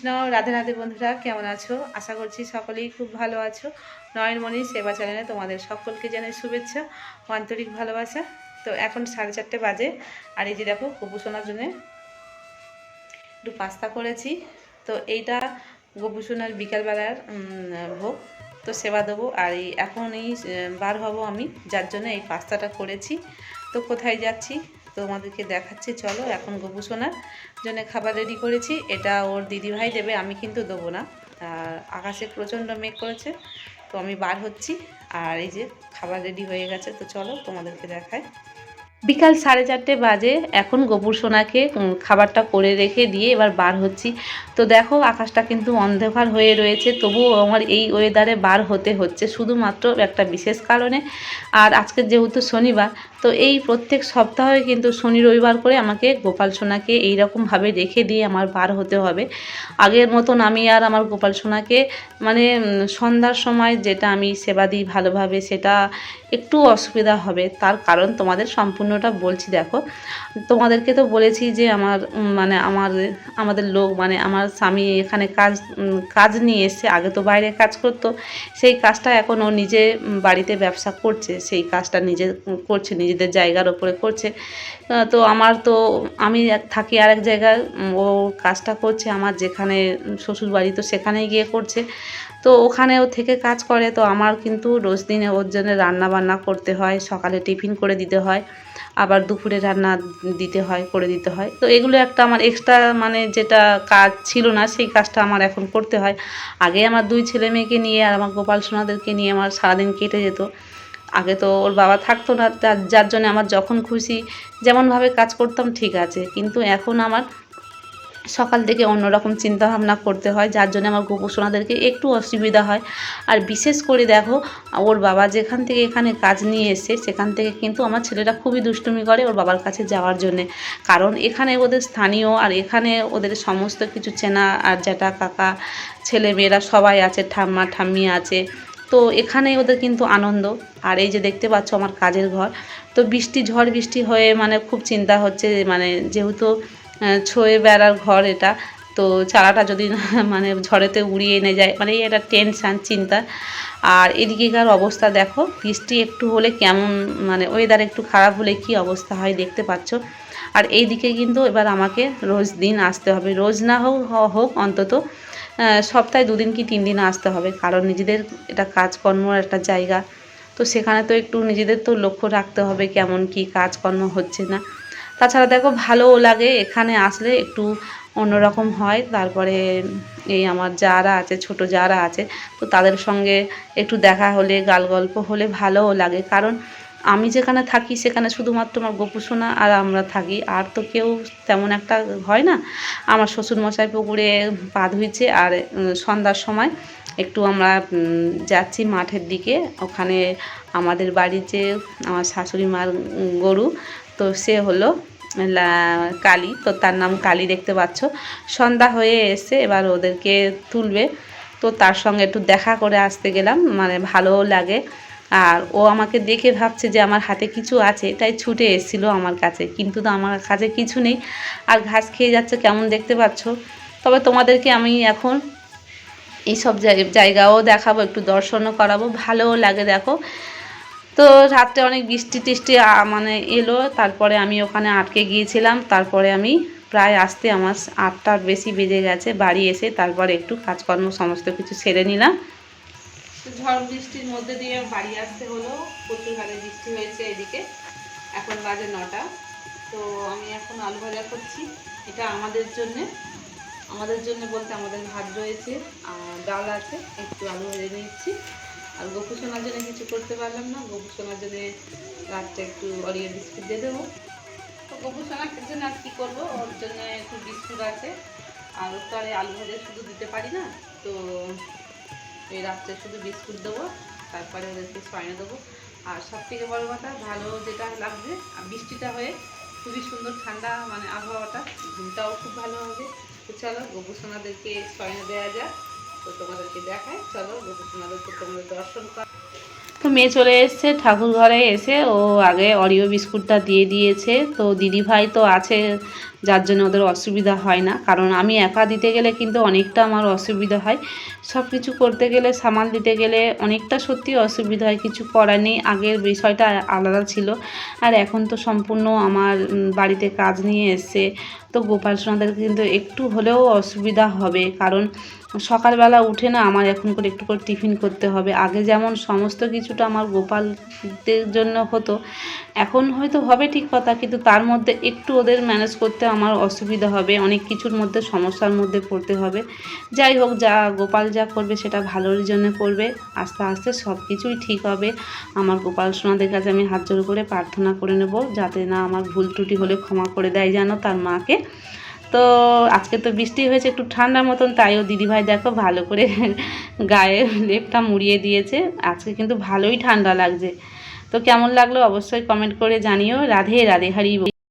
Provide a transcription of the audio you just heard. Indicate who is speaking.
Speaker 1: কৃষ্ণ, রাধে রাধে বন্ধুরা, কেমন আছো? আশা করছি সকলেই খুব ভালো আছো। নয়নমণি সেবা চ্যানেলে তোমাদের সকলকে জানাই শুভেচ্ছা, আন্তরিক ভালোবাসা। তো এখন 4:30 বাজে, আর এই যে দেখো গপু সোনার জন্য একটু পাস্তা করেছি। তো এইটা গপু সোনার বিকালবেলার ভোগ, তো সেবা দেবো। আর এই এখনই বার হব আমি, যার জন্য এই পাস্তাটা করেছি। তো কোথায় যাচ্ছি তোমাদেরকে দেখাচ্ছি, চলো। এখন গপু সোনার জন্য খাবার রেডি করেছি, এটা ওর দিদিভাই দেবে, আমি কিন্তু দেবো না। আর আকাশে প্রচণ্ড মেঘ করেছে, তো আমি বার হচ্ছি। আর এই যে খাবার রেডি হয়ে গেছে, তো চলো তোমাদেরকে দেখাই। বিকাল 4:30 বাজে, এখন গপুর সোনাকে খাবারটা করে রেখে দিয়ে এবার বার হচ্ছি। তো দেখো আকাশটা কিন্তু অন্ধকার হয়ে রয়েছে, তবুও আমার এই ওয়েদারে বার হতে হচ্ছে শুধুমাত্র একটা বিশেষ কারণে। আর আজকে যেহেতু শনিবার, তো এই প্রত্যেক সপ্তাহে কিন্তু শনি রবিবার করে আমাকে গোপাল সোনাকে এইরকমভাবে রেখে দিয়ে আমার বার হতে হবে। আগের মতন আমি আর আমার গোপাল সোনাকে মানে সন্ধ্যার সময় যেটা আমি সেবা দিই ভালোভাবে, সেটা একটু অসুবিধা হবে। তার কারণ তোমাদের সম্পূর্ণটা বলছি। দেখো, তোমাদেরকে তো বলেছি যে আমাদের লোক মানে আমার স্বামী এখানে কাজ নিয়ে এসছে। আগে তো বাইরে কাজ করতো, সেই কাজটা এখন ও নিজে বাড়িতে ব্যবসা করছে, সেই কাজটা নিজে করছে, নিজেদের জায়গার ওপরে করছে। তো আমি থাকি আরেক জায়গায়, ও কাজটা করছে আমার যেখানে শ্বশুর বাড়ি, তো সেখানেই গিয়ে করছে। তো ওখানেও থেকে কাজ করে। তো আমার কিন্তু রোজ দিনে ওর জন্য রান্না বান্না করতে হয়, সকালে টিফিন করে দিতে হয়, আবার দুপুরে রান্না করে দিতে হয়। তো এগুলো একটা আমার এক্সট্রা যেটা কাজ ছিল না, সেই কাজটা আমার এখন করতে হয়। আগে আমার 2 ছেলে মেয়েকে নিয়ে আর আমার গোপাল সোনাদেরকে নিয়ে আমার সারাদিন কেটে যেত। আগে তো ওর বাবা থাকতো না, যার জন্য আমার যখন খুশি যেমনভাবে কাজ করতাম ঠিক আছে, কিন্তু এখন আমার সকাল থেকে অন্যরকম চিন্তাভাবনা করতে হয়, যার জন্য আমার গপু সোনাদেরকে একটু অসুবিধা হয়। আর বিশেষ করে দেখো, ওর বাবা যেখান থেকে এখানে কাজ নিয়ে এসে সেখান থেকে কিন্তু আমার ছেলেরা খুবই দুষ্টুমি করে ওর বাবার কাছে যাওয়ার জন্যে। কারণ এখানে ওদের স্থানীয়, আর এখানে ওদের সমস্ত কিছু চেনা, আর জ্যাঠা কাকা ছেলে মেয়েরা সবাই আছে, ঠাম্মা ঠাম্মি আছে। তো এখানেই ওদের কিন্তু আনন্দ। আর এই যে দেখতে পাচ্ছ আমার কাজের ঘর, তো ঝড় বৃষ্টি হয়ে খুব চিন্তা হচ্ছে, যেহেতু ছয়ে বেড়ার ঘর এটা, তো চালাটা যদি ঝড়েতে উড়িয়ে এনে যায়, এটা টেনশান চিন্তা। আর এদিকেকার অবস্থা দেখো, বৃষ্টি একটু হলে কেমন ওয়েদার একটু খারাপ হলে কি অবস্থা হয় দেখতে পাচ্ছ। আর এই দিকে কিন্তু এবার আমাকে রোজ দিন আসতে হবে, রোজ না হোক অন্তত সপ্তাহে 2 দিন কি 3 দিন আসতে হবে। কারণ নিজেদের এটা কাজকর্মর একটা জায়গা, তো সেখানে তো একটু নিজেদের তো লক্ষ্য রাখতে হবে কেমন কি কাজকর্ম হচ্ছে না। তাছাড়া দেখো ভালোও লাগে এখানে আসলে, একটু অন্যরকম হয়। তারপরে এই আমার যারা আছে, ছোট যারা আছে, তো তাদের সঙ্গে একটু দেখা হলে, গাল গল্প হলে ভালোও লাগে। কারণ আমি যেখানে থাকি সেখানে শুধুমাত্র আমার গপু সোনা আর আমরা থাকি, আর তো কেউ তেমন একটা হয় না। আমার শ্বশুরমশাই পুকুরে পা ধুইছে, আর সন্ধ্যার সময় একটু আমরা যাচ্ছি মাঠের দিকে। ওখানে আমাদের বাড়ির যে আমার শাশুড়ি মার গরু, তো সে হলো কালী, তো তার নাম কালী, দেখতে পাচ্ছ। সন্ধ্যা হয়ে এসে এবার ওদেরকে তুলবে, তো তার সঙ্গে একটু দেখা করে আসতে গেলাম, ভালোও লাগে। আর ও আমাকে দেখে ভাবছে যে আমার হাতে কিছু আছে, তাই ছুটে এসেছিলো আমার কাছে, কিন্তু তো আমার কাছে কিছু নেই। আর ঘাস খেয়ে যাচ্ছে কেমন দেখতে পাচ্ছ। তবে তোমাদেরকে আমি এখন এইসব জায়গাও দেখাবো, একটু দর্শনও করাবো, ভালোও লাগে। দেখো, তো রাত্রে অনেক বৃষ্টি টিষ্টি এলো, তারপরে আমি ওখানে আটকে গিয়েছিলাম। তারপরে আমি প্রায় আসতে আমার 8টার বেশি বেজে গেছে বাড়ি এসে। তারপরে একটু কাজকর্ম সমস্ত কিছু সেরে নিলাম। ঝড় বৃষ্টির মধ্যে দিয়ে বাড়ি আসতে হলো, প্রচুর হারে বৃষ্টি হয়েছে এদিকে। এখন বাজে 9টা। তো আমি এখন আলু ভাজা করছি, এটা আমাদের জন্য বলতে আমাদের ভাত রয়েছে আর ডাল আছে, একটু আলু ভেজে নিচ্ছি। আর গপু সোনার জন্য কিছু করতে পারলাম না, গপু সোনার জন্য রাত্রে একটু অরিও বিস্কুট দিয়ে দেবো। তো গপু সোনার জন্য আর কী করবো, ওর জন্য একটু বিস্কুট আছে। আর ওর তো আর আলু ভাজা শুধু দিতে পারি না, তো এই রাত্রে শুধু বিস্কুট দেবো, তারপরে ওদেরকে শয়নে দেবো। আর সব থেকে বড় কথা ভালো যেটা লাগবে, আর বৃষ্টিটা হয়ে খুবই সুন্দর ঠান্ডা আবহাওয়াটা, ঘুমটাও খুব ভালো হবে। তো চলো গপু সোনাদেরকে শয়নে দেওয়া যাক, তো তোমাদেরকে দেখায়। চলো গপু সোনাদেরকে তোমাদের দর্শন কর। তো মেয়ে চলে এসছে ঠাকুর ঘরে, এসে ও আগে অরিও বিস্কুটটা দিয়ে দিয়েছে। তো দিদিভাই তো আছে যার জন্য ওদের অসুবিধা হয় না। কারণ আমি একা দিতে গেলে কিন্তু অনেকটা আমার অসুবিধা হয়, সব কিছু করতে গেলে, সামাল দিতে গেলে অনেকটা সত্যি অসুবিধা হয়। কিছু করার নেই, আগের বিষয়টা আলাদা ছিল, আর এখন তো সম্পূর্ণ আমার বাড়িতে কাজ নিয়ে এসছে। তো গোপাল সোনাদের কিন্তু একটু হলেও অসুবিধা হবে, কারণ সকালবেলা উঠে না আমার এখন করে একটু করে টিফিন করতে হবে। আগে যেমন সমস্ত কিছুটা আমার গোপালদের জন্য হতো, এখন হয়তো হবে ঠিক কথা, কিন্তু তার মধ্যে একটু ওদের ম্যানেজ করতে আমার অসুবিধা হবে, অনেক কিছুর মধ্যে সমস্যার মধ্যে পড়তে হবে। যাই হোক, যা গোপাল যা করবে সেটা ভালোর জন্য করবে, আস্তে আস্তে সব কিছুই ঠিক হবে। আমার গোপাল সোনাদের কাছে আমি হাত জোড় করে প্রার্থনা করে নেব, যাতে না আমার ভুল ত্রুটি হলে ক্ষমা করে দেয় যেন তার মাকে। তো আজকে তো বৃষ্টি হয়েছে একটু ঠান্ডার মতন, তাইও দিদিভাই দেখো ভালো করে গায়ে লেপটা মুড়িয়ে দিয়েছে। আজকে কিন্তু ভালোই ঠান্ডা লাগছে। তো কেমন লাগলো অবশ্যই কমেন্ট করে জানিও। রাধে রাধে, হরি বল।